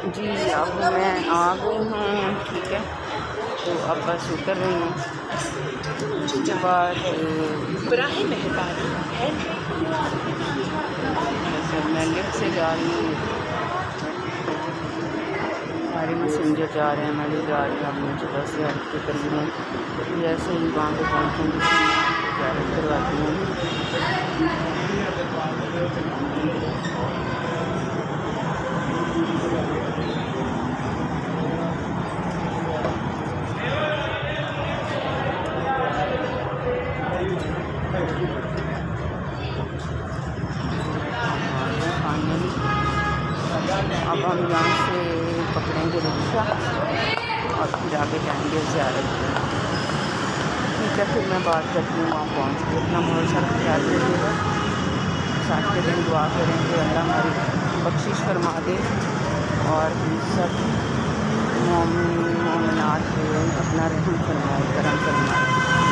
जी, अब मैं आ गई हूँ, ठीक है। तो अब बस उतर रही हूँ। उसके बाद बराहे मेहरबानी जैसे मैं लिफ्ट से जा रही हूँ, सारे मैसेंजर जा रहे हैं, मैं भी जा रही हूँ अपनी जगह से हट के करीब हूँ। जैसे ही वहाँ पे पहुँचूँगी ज़्यारत करवाती हूँ। फाइनली अब हम यहाँ से पकड़ेंगे रिक्शा और फिर आगे जाएंगे ज़ियारत पे। ठीक है, फिर मैं बात करती हूँ वहाँ पहुँच के। अपना बहुत सारा ख्याल रखिएगा। साथ के दिन दुआ करेंगे अल्लाह हमारी बख्शिश फरमा दे और हम सब मोमिन मोमिनात पे अपना रहम फरमाए, करम फरमाए।